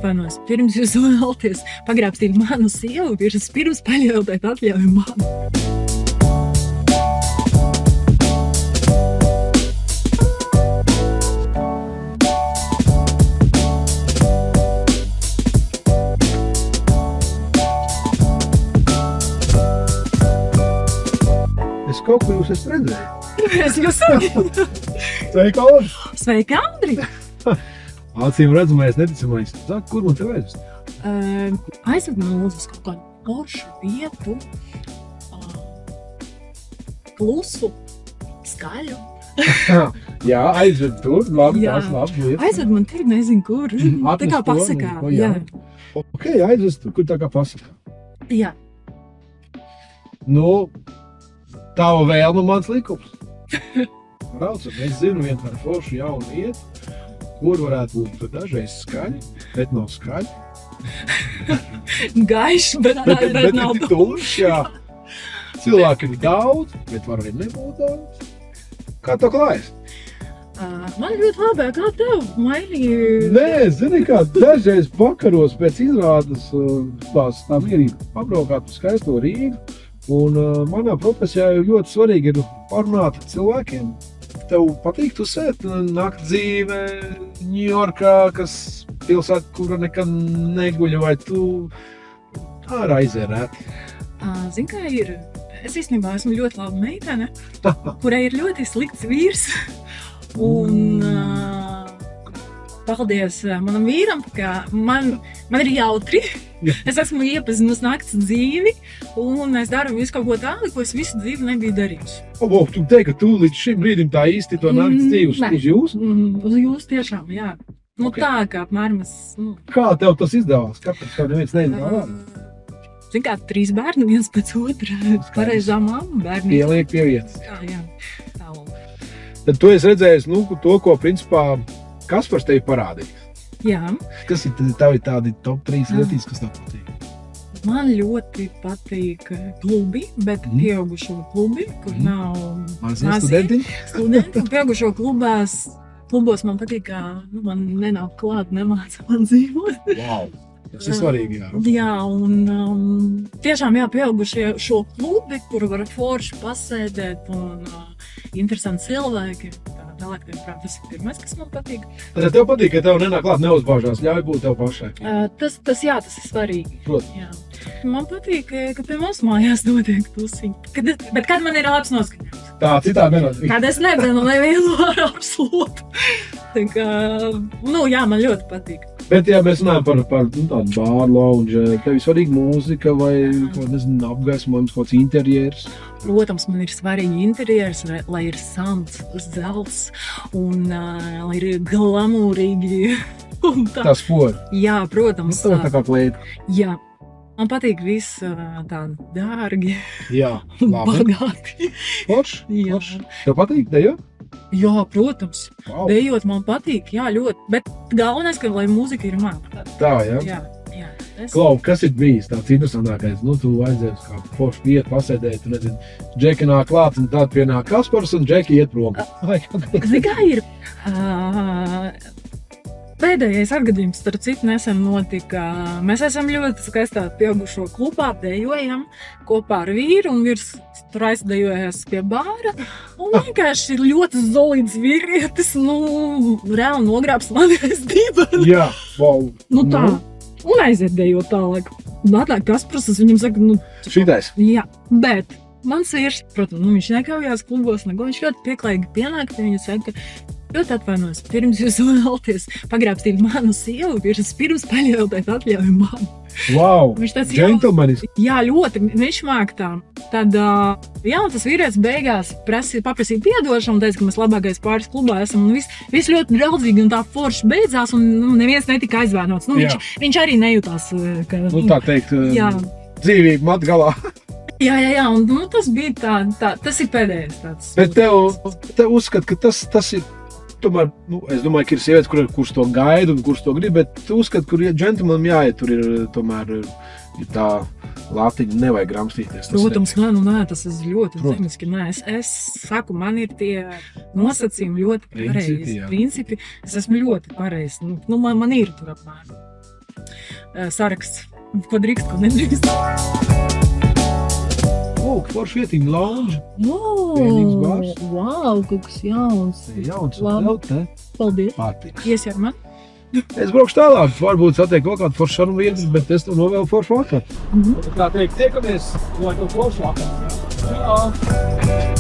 atvainojos, pirms jūs vēlaties pagrābstīt manu sievu, pirms paļautēt atļauju man. Es kaut ko jūs esat redzēju. Es jūs saku. Sveika, Andri! Sveika, Andri! Acīm redzamais, neticamais. Saka, kur man te vajadzas? Aizved man lūdzu uz kaut kādu foršu vietu, klusu, skaļu. Jā, aizved tur, labi, Jā. tās labi lietas. Aizved man tur nezinu kur, tā kā Atnes to, pasakā. ko jā. Ok, aizved tur, kur tā kā pasakā. Jā. Nu, tava vēlme mans likums. Braucam, es zinu vienu tādu foršu jaunu vietu, kur varētu būt dažreiz skaļi, bet nav skaļi. Gaišs, bet nav tik tumšs, jā. Cilvēki ir daudz, bet var arī nebūt daudz. Kā tev klājas? Man ļoti labi, kā tev, Mairī? Nē, zini kā, dažreiz vakaros pēc izrādes tā mierīgi pabraukāt uz skaisto Rīgu. Un manā profesijā ļoti svarīgi ir parunāt ar cilvēkiem. Tev patīk tu sēt nakts dzīve Ņujorkā, kas pilsēta, kura nekad neguļ, vai tu ārā izērēt? Zini, kā ir? Es īstenībā esmu ļoti laba meitene, kurai ir ļoti slikts vīrs. Un paldies manam vīram, ka man ir jautri. Es esmu iepazinusi nakts dzīvi, un es daru visu kaut ko tādu, ko es visu dzīvi nebiju darījusi. Tu teiksi, ka tu līdz šim brīdim tā īsti to nakts dzīvi uz jūs? Uz jūs tiešām, jā. Nu Okay. tā, kā apmēram es... Kā tev tas izdevās? Kāpēc tev neviens nezina? Zini kā, 3 bērni, viens pēc otra, pareizā mamma, bērni. Pieliek pie vietas. Jā, tā. Tad tu esi redzējis to, ko principā Kaspars tevi parādīja. Jā. Kas ir tavi tādi top 3 lietīs, kas tev patīk? Man ļoti patīk klubi, bet pieaugušo klubi, kur nav Mazie studentiņi? Studenti. Pieaugušo klubos man patīk, ka man nenāk klāt, nemāca man dzīvot. Wow, tas ir svarīgi, jā. Jā, un tiešām pieaugušie šo klubi, kur var forši pasēdēt un interesanti cilvēki. Tas ir pirmais, kas man patīk. Tad tev patīk, ka tev nenāk klāt neuzbāžās, ļauj būt tev pašai. Tas ir svarīgi. Protams. Jā. Man patīk, ka pie mums mājās notiek tusiņi. Bet kad man ir labs noskaņojums. Tā, citādi nenotiek. Kad es nebrenu nevienu ar absolūtu. Tā kā, jā, man ļoti patīk. Bet, ja mēs runājam par tādu bāru, lounge, tev ir svarīga mūzika vai, apgaismojums, kaut kāds interjers? Protams, man ir svarīgi interjers, lai ir samts, zelts un lai ir glamūrīgi. Tā spori. Jā, protams. Tā kā klēta. Jā. Man patīk viss tādi dārgi. Jā, labi. Bagāti. Forši. Tev patīk dejot? Jā, protams. Wow. Dejot man patīk, jā, ļoti. Bet galvenais, ka lai mūzika ir man. Tā, jā? Jā. Klau, kas ir bijis tāds interesantākais? Tu aizēji uz kādu foršu vietu, pasēdēji, tu nezini, Džeki nāk klāt un tad pienāk Kaspars un Džeki iet prom. Zini, kā ir? Pēdējais atgadījums, starp citu, nesen notika. Mēs esam ļoti skaistā pieaugušo klubā, dejojam kopā ar vīru un virs tur aizdejojās pie bāra. Un vienkārši ir ļoti zolīts vīrietis, reāli nogrābs mani aiz dibena. Jā, wow. Tā. Un aiziet dejot tālāk. Atnāk Kaspars, viņam saka, šitais. Jā, bet mans vīrs, protams, viņš nekaujās klubos, viņš ļoti pieklājīgi pienāk pie viņa saka, ļoti atvainojos, pirms jūs vēlaties pagrābstīt manu sievu, pirms paļautēt atļauju man. Wow, džentlmenis. Jā, ļoti, viņš māk tā. Tad, tas vīrietis beigās paprasīja piedošanu, teica, ka mēs labākais pāris klubā esam, un viss ļoti draudzīgi, un tā forši beidzās, un neviens netika aizvainots. Viņš arī nejūtās, ka... tā teikt, dzīvība mat galā. Jā, un tas bija tas ir pēdējais tāds. Bet tev uzskat, ka tas ir, tomēr, es domāju, ka ir sievietes, kurš to gaida un kurš to grib, bet tu uzskat, kur džentlmenim jāiet, tur ir tomēr ir tā latiņa, nevajag gramstīties. Protams, nē, tas ir ļoti zemiski. Es saku, man ir tie nosacījumi ļoti pareizi. Principi, es esmu ļoti pareizi. Man ir tur apmēram. saraksts. Ko drīkst, ko nedrīkst. Lūk, forši vietiņa lounge. Vienīgs bars. Wow, kaut kas jauns. Jauns un tev te Paldies. patiks. Iesi ar mani? Es braukšu tālāk, varbūt satiek vēl kādu foršu sarunu vietas, bet es tev novēlu foršu vakaru. Kā teikt, tiekamies, lai tev foršu vakaru. Jā.